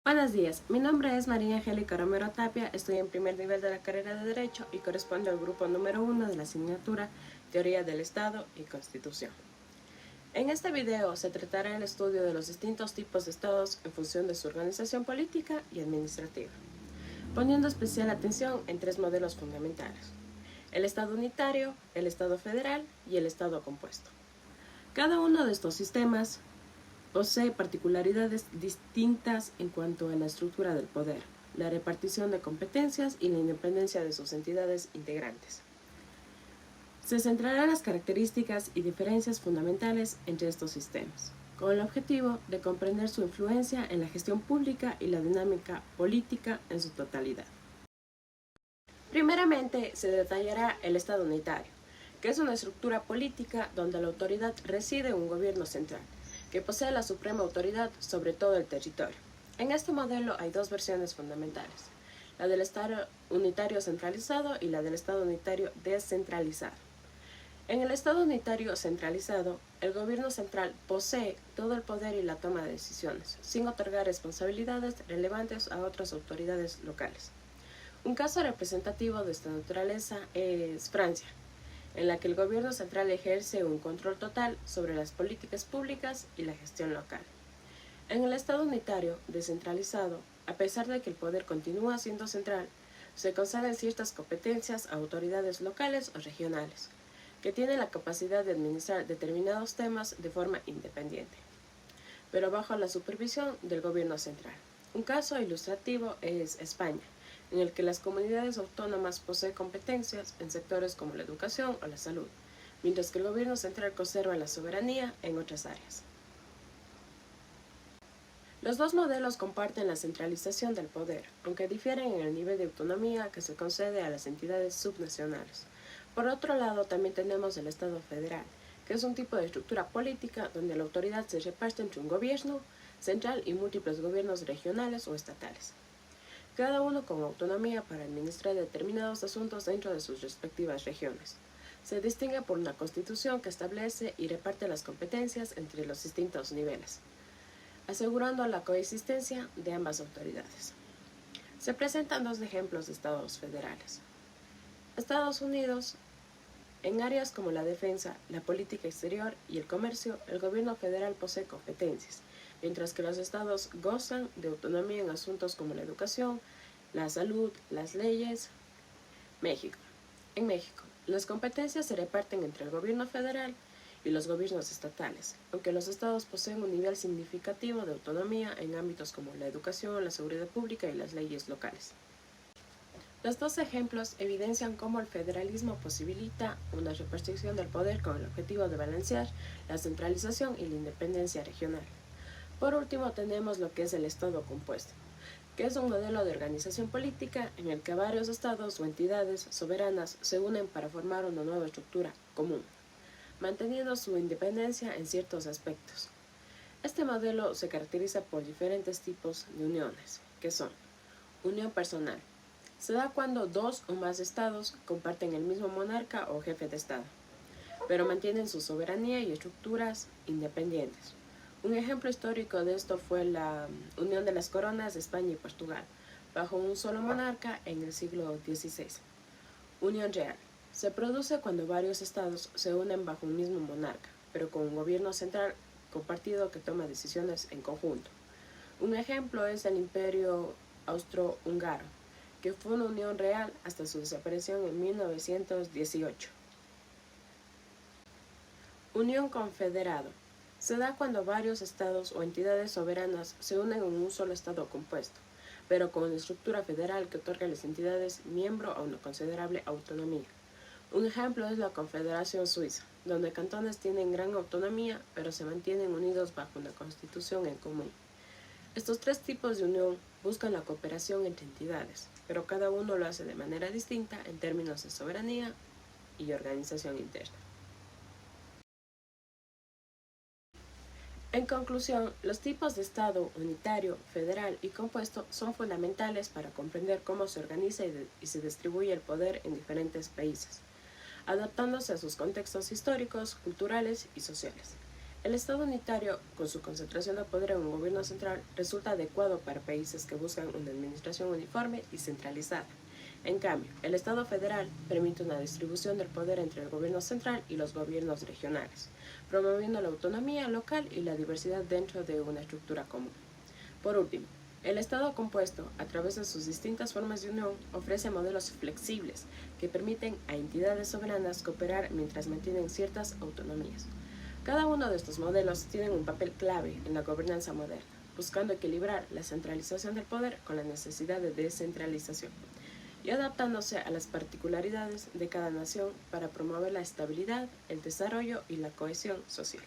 Buenos días, mi nombre es María Angélica Romero Tapia, estoy en primer nivel de la carrera de Derecho y correspondo al grupo número 1 de la asignatura Teoría del Estado y Constitución. En este video se tratará el estudio de los distintos tipos de estados en función de su organización política y administrativa, poniendo especial atención en tres modelos fundamentales: el Estado unitario, el Estado federal y el Estado compuesto. Cada uno de estos sistemas posee particularidades distintas en cuanto a la estructura del poder, la repartición de competencias y la independencia de sus entidades integrantes. Se centrarán las características y diferencias fundamentales entre estos sistemas, con el objetivo de comprender su influencia en la gestión pública y la dinámica política en su totalidad. Primeramente, se detallará el Estado unitario, que es una estructura política donde la autoridad reside en un gobierno central, que posee la suprema autoridad sobre todo el territorio. En este modelo hay dos versiones fundamentales: la del Estado unitario centralizado y la del Estado unitario descentralizado. En el Estado unitario centralizado, el gobierno central posee todo el poder y la toma de decisiones, sin otorgar responsabilidades relevantes a otras autoridades locales. Un caso representativo de esta naturaleza es Francia, en la que el gobierno central ejerce un control total sobre las políticas públicas y la gestión local. En el Estado unitario descentralizado, a pesar de que el poder continúa siendo central, se conceden ciertas competencias a autoridades locales o regionales, que tienen la capacidad de administrar determinados temas de forma independiente, pero bajo la supervisión del gobierno central. Un caso ilustrativo es España, en el que las comunidades autónomas poseen competencias en sectores como la educación o la salud, mientras que el gobierno central conserva la soberanía en otras áreas. Los dos modelos comparten la centralización del poder, aunque difieren en el nivel de autonomía que se concede a las entidades subnacionales. Por otro lado, también tenemos el Estado federal, que es un tipo de estructura política donde la autoridad se reparte entre un gobierno central y múltiples gobiernos regionales o estatales, cada uno con autonomía para administrar determinados asuntos dentro de sus respectivas regiones. Se distingue por una constitución que establece y reparte las competencias entre los distintos niveles, asegurando la coexistencia de ambas autoridades. Se presentan dos ejemplos de estados federales. Estados Unidos: en áreas como la defensa, la política exterior y el comercio, el gobierno federal posee competencias, mientras que los estados gozan de autonomía en asuntos como la educación, la salud, las leyes. México. En México, las competencias se reparten entre el gobierno federal y los gobiernos estatales, aunque los estados poseen un nivel significativo de autonomía en ámbitos como la educación, la seguridad pública y las leyes locales. Los dos ejemplos evidencian cómo el federalismo posibilita una repartición del poder con el objetivo de balancear la centralización y la independencia regional. Por último, tenemos lo que es el Estado compuesto, que es un modelo de organización política en el que varios estados o entidades soberanas se unen para formar una nueva estructura común, manteniendo su independencia en ciertos aspectos. Este modelo se caracteriza por diferentes tipos de uniones, que son: unión personal. Se da cuando dos o más estados comparten el mismo monarca o jefe de estado, pero mantienen su soberanía y estructuras independientes. Un ejemplo histórico de esto fue la unión de las coronas de España y Portugal, bajo un solo monarca en el siglo XVI. Unión real. Se produce cuando varios estados se unen bajo un mismo monarca, pero con un gobierno central compartido que toma decisiones en conjunto. Un ejemplo es el Imperio Austrohúngaro, que fue una unión real hasta su desaparición en 1918. Unión confederado. Se da cuando varios estados o entidades soberanas se unen en un solo estado compuesto, pero con una estructura federal que otorga a las entidades miembro a una considerable autonomía. Un ejemplo es la Confederación Suiza, donde cantones tienen gran autonomía, pero se mantienen unidos bajo una constitución en común. Estos tres tipos de unión buscan la cooperación entre entidades, pero cada uno lo hace de manera distinta en términos de soberanía y organización interna. En conclusión, los tipos de Estado unitario, federal y compuesto son fundamentales para comprender cómo se organiza y se distribuye el poder en diferentes países, adaptándose a sus contextos históricos, culturales y sociales. El Estado unitario, con su concentración de poder en un gobierno central, resulta adecuado para países que buscan una administración uniforme y centralizada. En cambio, el Estado federal permite una distribución del poder entre el gobierno central y los gobiernos regionales, promoviendo la autonomía local y la diversidad dentro de una estructura común. Por último, el Estado compuesto, a través de sus distintas formas de unión, ofrece modelos flexibles que permiten a entidades soberanas cooperar mientras mantienen ciertas autonomías. Cada uno de estos modelos tiene un papel clave en la gobernanza moderna, buscando equilibrar la centralización del poder con la necesidad de descentralización y adaptándose a las particularidades de cada nación para promover la estabilidad, el desarrollo y la cohesión social.